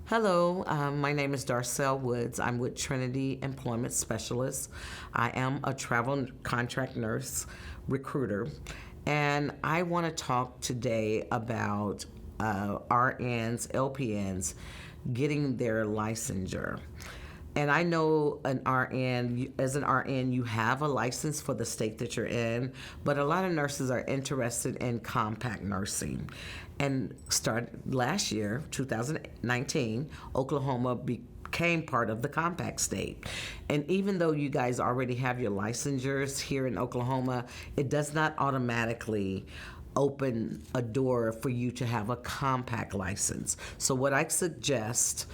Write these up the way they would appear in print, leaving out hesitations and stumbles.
Hello, my name is Darcel Woods. I'm with Trinity Employment Specialist. I am a travel contract nurse recruiter, and I want to talk today about RNs, LPNs getting their licensure. And I know as an RN, you have a license for the state that you're in, but a lot of nurses are interested in compact nursing. And started last year, 2019, Oklahoma became part of the compact state. And even though you guys already have your licensures here in Oklahoma, it does not automatically open a door for you to have a compact license. So what I suggest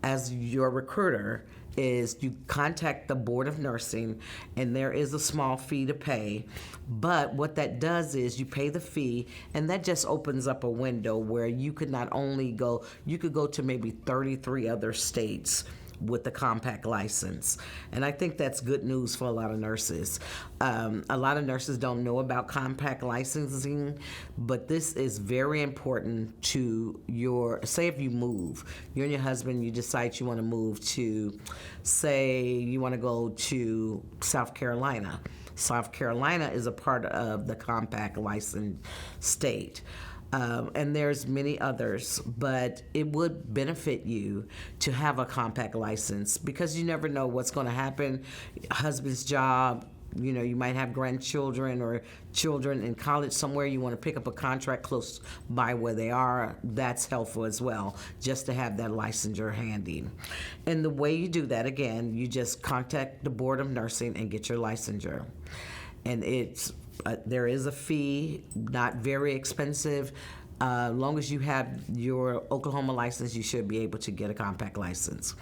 as your recruiter is you contact the Board of Nursing, and there is a small fee to pay. But what that does is you pay the fee, and that just opens up a window where you could not only go, you could go to maybe 33 other states with the compact license. And I think that's good news for a lot of nurses. A lot of nurses don't know about compact licensing, but this is very important to say if you move, you and your husband, you decide you want to move to, say you want to go to South Carolina. South Carolina is a part of the compact licensed state. And there's many others, but it would benefit you to have a compact license because you never know what's going to happen. Husband's job, you might have grandchildren or children in college somewhere. You want to pick up a contract close by where they are. That's helpful as well, just to have that licensure handy. And the way you do that, again, you just contact the Board of Nursing and get your licensure. And there is a fee, not very expensive. As long as you have your Oklahoma license, you should be able to get a compact license.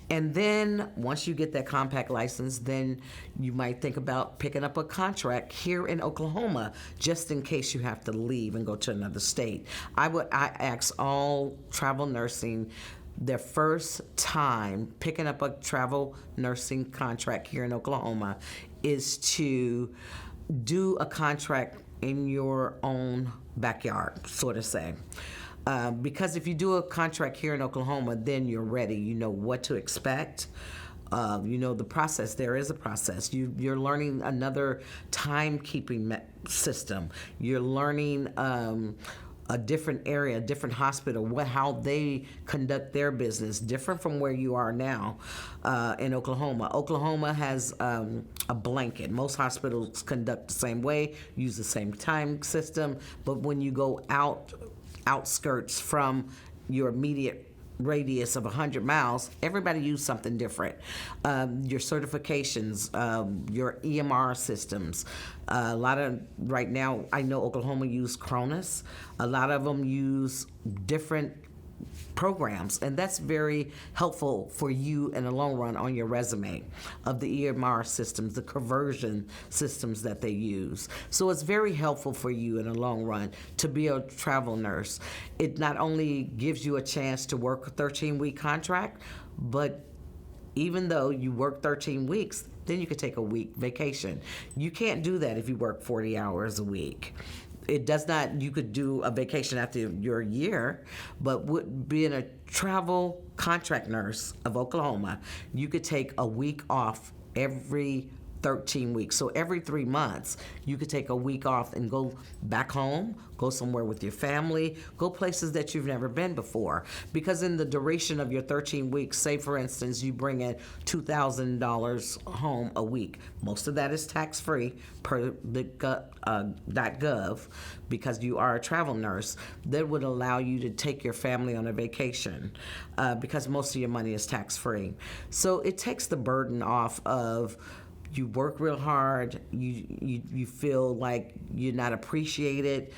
And then once you get that compact license, then you might think about picking up a contract here in Oklahoma, just in case you have to leave and go to another state. I ask all travel nursing their first time picking up a travel nursing contract here in Oklahoma is to do a contract in your own backyard, sort of say. Because if you do a contract here in Oklahoma, then you're ready. You know what to expect. You know the process. There is a process. You're learning another timekeeping system. You're learning a different area, a different hospital, how they conduct their business, different from where you are now in Oklahoma. Oklahoma has a blanket. Most hospitals conduct the same way, use the same time system, but when you go outskirts from your immediate radius of 100 miles, everybody use something different. Your certifications, your EMR systems. A lot of, right now, I know Oklahoma use Cronus. A lot of them use different programs, and that's very helpful for you in the long run on your resume of the EMR systems, the conversion systems that they use. So it's very helpful for you in the long run to be a travel nurse. It not only gives you a chance to work a 13-week contract, but even though you work 13 weeks, then you could take a week vacation. You can't do that if you work 40 hours a week. It does not, you could do a vacation after your year, but being a travel contract nurse of Oklahoma, you could take a week off every 13 weeks. So every 3 months, you could take a week off and go back home, go somewhere with your family, go places that you've never been before. Because in the duration of your 13 weeks, say for instance, you bring in $2,000 home a week. Most of that is tax-free per the .gov because you are a travel nurse. That would allow you to take your family on a vacation because most of your money is tax-free. So it takes the burden off of you work real hard, you feel like you're not appreciated.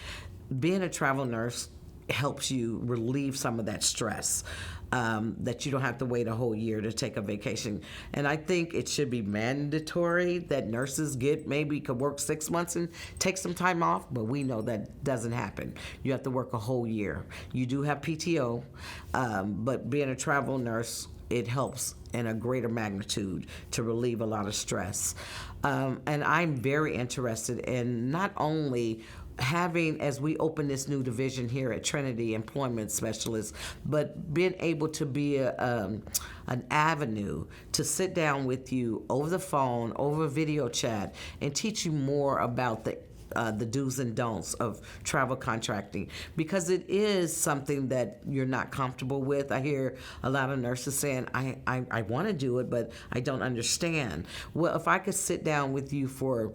Being a travel nurse helps you relieve some of that stress, that you don't have to wait a whole year to take a vacation. And I think it should be mandatory that nurses could work 6 months and take some time off, but we know that doesn't happen. You have to work a whole year. You do have PTO, but being a travel nurse, it helps in a greater magnitude to relieve a lot of stress. And I'm very interested in not only having, as we open this new division here at Trinity Employment Specialist, but being able to be an avenue to sit down with you over the phone, over video chat, and teach you more about the do's and don'ts of travel contracting, because it is something that you're not comfortable with. I hear a lot of nurses saying, I want to do it, but I don't understand. Well, if I could sit down with you for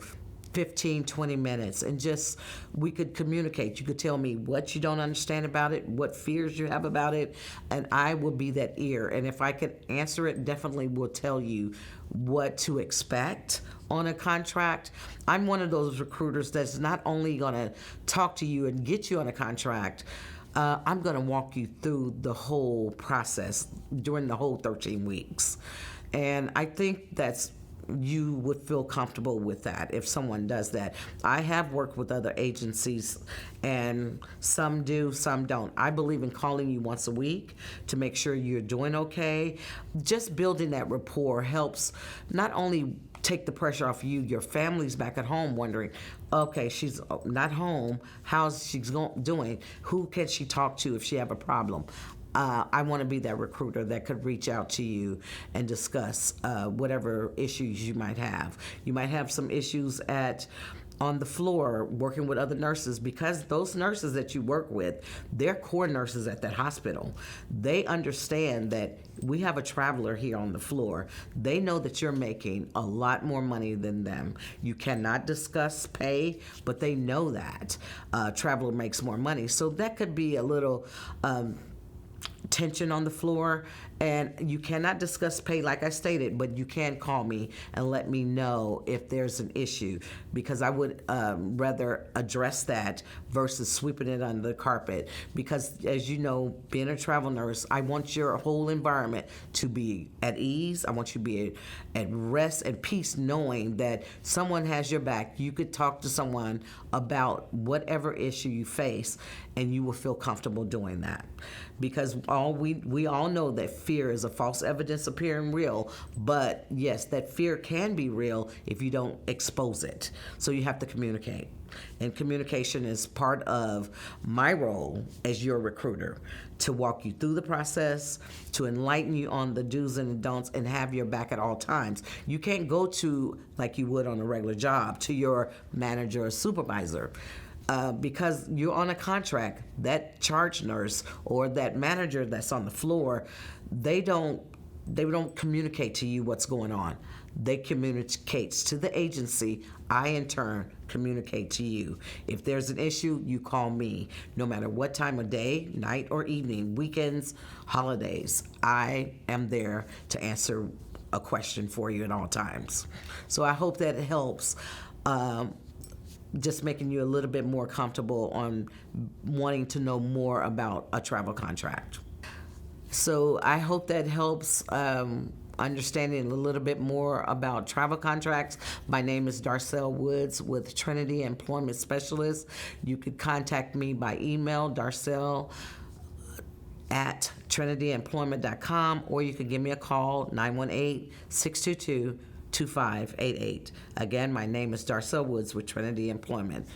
15, 20 minutes and just we could communicate. You could tell me what you don't understand about it, what fears you have about it, and I will be that ear. And if I could answer it, definitely will tell you what to expect on a contract. I'm one of those recruiters that's not only going to talk to you and get you on a contract, I'm going to walk you through the whole process during the whole 13 weeks. And I think you would feel comfortable with that if someone does that. I have worked with other agencies, and some do, some don't. I believe in calling you once a week to make sure you're doing okay. Just building that rapport helps not only take the pressure off you, your family's back at home wondering, okay, she's not home, how's she doing? Who can she talk to if she have a problem? I want to be that recruiter that could reach out to you and discuss whatever issues you might have. You might have some issues on the floor working with other nurses, because those nurses that you work with, they're core nurses at that hospital. They understand that we have a traveler here on the floor. They know that you're making a lot more money than them. You cannot discuss pay, but they know that traveler makes more money. So that could be a little tension on the floor, and you cannot discuss pay like I stated, but you can call me and let me know if there's an issue, because I would rather address that versus sweeping it under the carpet, because as you know, being a travel nurse, I want your whole environment to be at ease. I want you to be at rest and peace, knowing that someone has your back. You could talk to someone about whatever issue you face, and you will feel comfortable doing that, because we all know that fear is a false evidence appearing real, but yes, that fear can be real if you don't expose it. So you have to communicate. And communication is part of my role as your recruiter, to walk you through the process, to enlighten you on the do's and the don'ts, and have your back at all times. You can't go to, like you would on a regular job, to your manager or supervisor. Because you're on a contract, that charge nurse or that manager that's on the floor, they don't communicate to you what's going on. They communicate to the agency. I, in turn, communicate to you. If there's an issue, you call me. No matter what time of day, night or evening, weekends, holidays, I am there to answer a question for you at all times. So I hope that it helps. Just making you a little bit more comfortable on wanting to know more about a travel contract. So I hope that helps understanding a little bit more about travel contracts. My name is Darcel Woods with Trinity Employment Specialist. You could contact me by email, darcel@trinityemployment.com, or you could give me a call, 918-622-2588. Again, my name is Darcel Woods with Trinity Employment.